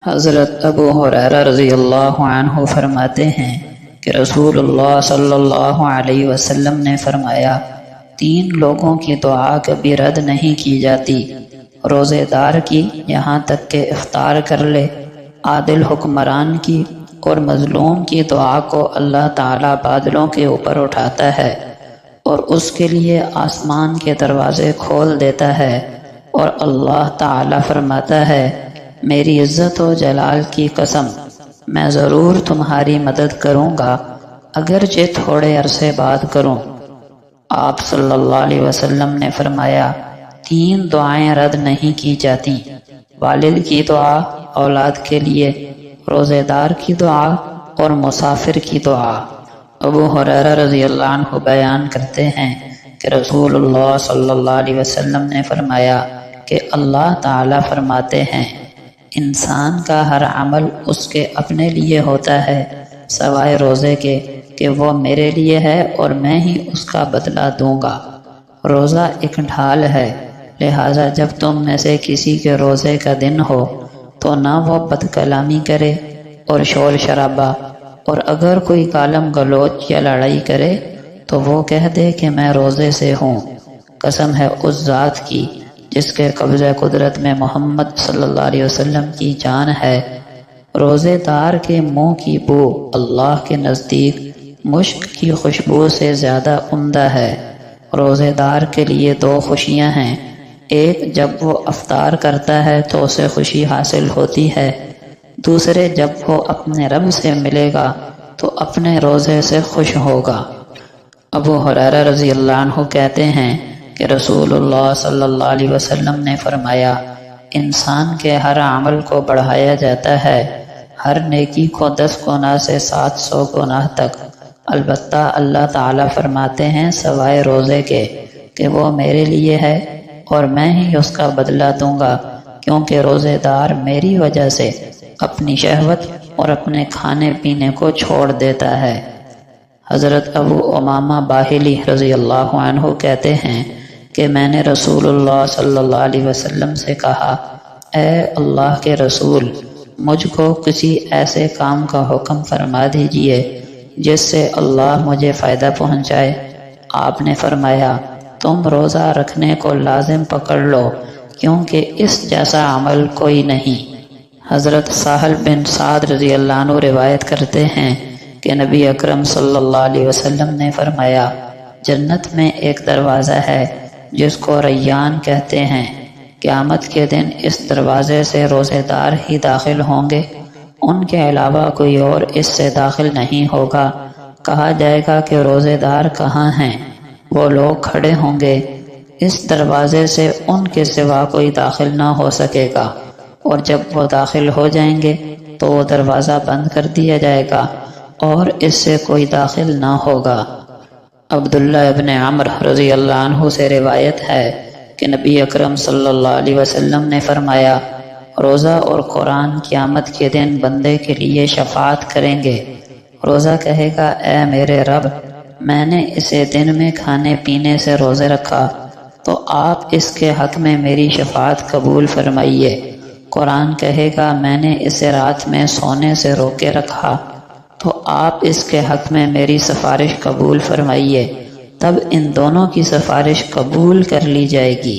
حضرت ابو ہریرہ رضی اللہ عنہ فرماتے ہیں کہ رسول اللہ صلی اللہ علیہ وسلم نے فرمایا، 3 لوگوں کی دعا کبھی رد نہیں کی جاتی، روزے دار کی یہاں تک کہ افطار کر لے، عادل حکمران کی اور مظلوم کی دعا کو اللہ تعالیٰ بادلوں کے اوپر اٹھاتا ہے اور اس کے لیے آسمان کے دروازے کھول دیتا ہے، اور اللہ تعالیٰ فرماتا ہے، میری عزت و جلال کی قسم، میں ضرور تمہاری مدد کروں گا اگرچہ تھوڑے عرصے بعد کروں۔ آپ صلی اللہ علیہ وسلم نے فرمایا، 3 دعائیں رد نہیں کی جاتی، والد کی دعا اولاد کے لیے، روزے دار کی دعا اور مسافر کی دعا۔ ابو ہریرہ رضی اللہ عنہ بیان کرتے ہیں کہ رسول اللہ صلی اللہ علیہ وسلم نے فرمایا کہ اللہ تعالیٰ فرماتے ہیں، انسان کا ہر عمل اس کے اپنے لیے ہوتا ہے سوائے روزے کے کہ وہ میرے لیے ہے اور میں ہی اس کا بدلہ دوں گا۔ روزہ ایک ڈھال ہے، لہٰذا جب تم میں سے کسی کے روزے کا دن ہو تو نہ وہ بد کلامی کرے اور شور شرابہ، اور اگر کوئی گالم گلوچ یا لڑائی کرے تو وہ کہہ دے کہ میں روزے سے ہوں۔ قسم ہے اس ذات کی جس کے قبضہ قدرت میں محمد صلی اللہ علیہ وسلم کی جان ہے، روزے دار کے منہ کی بو اللہ کے نزدیک مشک کی خوشبو سے زیادہ عمدہ ہے۔ روزے دار کے لیے 2 خوشیاں ہیں، ایک جب وہ افطار کرتا ہے تو اسے خوشی حاصل ہوتی ہے، دوسرے جب وہ اپنے رب سے ملے گا تو اپنے روزے سے خوش ہوگا۔ ابو ہریرہ رضی اللہ عنہ کہتے ہیں کہ رسول اللہ صلی اللہ علیہ وسلم نے فرمایا، انسان کے ہر عمل کو بڑھایا جاتا ہے، ہر نیکی کو 10 گنا سے 700 گنا تک، البتہ اللہ تعالیٰ فرماتے ہیں سوائے روزے کے کہ وہ میرے لیے ہے اور میں ہی اس کا بدلہ دوں گا، کیونکہ روزے دار میری وجہ سے اپنی شہوت اور اپنے کھانے پینے کو چھوڑ دیتا ہے۔ حضرت ابو امامہ باہلی رضی اللہ عنہ کہتے ہیں کہ میں نے رسول اللہ صلی اللہ علیہ وسلم سے کہا، اے اللہ کے رسول، مجھ کو کسی ایسے کام کا حکم فرما دیجئے جس سے اللہ مجھے فائدہ پہنچائے۔ آپ نے فرمایا، تم روزہ رکھنے کو لازم پکڑ لو، کیونکہ اس جیسا عمل کوئی نہیں۔ حضرت سہل بن سعد رضی اللہ عنہ روایت کرتے ہیں کہ نبی اکرم صلی اللہ علیہ وسلم نے فرمایا، جنت میں ایک دروازہ ہے جس کو ریان کہتے ہیں، قیامت کے دن اس دروازے سے روزے دار ہی داخل ہوں گے، ان کے علاوہ کوئی اور اس سے داخل نہیں ہوگا۔ کہا جائے گا کہ روزے دار کہاں ہیں؟ وہ لوگ کھڑے ہوں گے، اس دروازے سے ان کے سوا کوئی داخل نہ ہو سکے گا، اور جب وہ داخل ہو جائیں گے تو وہ دروازہ بند کر دیا جائے گا اور اس سے کوئی داخل نہ ہوگا۔ عبداللہ ابن عمرو رضی اللہ عنہ سے روایت ہے کہ نبی اکرم صلی اللہ علیہ وسلم نے فرمایا، روزہ اور قرآن قیامت کے دن بندے کے لیے شفاعت کریں گے۔ روزہ کہے گا، اے میرے رب، میں نے اسے دن میں کھانے پینے سے روزے رکھا تو آپ اس کے حق میں میری شفاعت قبول فرمائیے۔ قرآن کہے گا، میں نے اسے رات میں سونے سے روکے رکھا تو آپ اس کے حق میں میری سفارش قبول فرمائیے۔ تب ان دونوں کی سفارش قبول کر لی جائے گی۔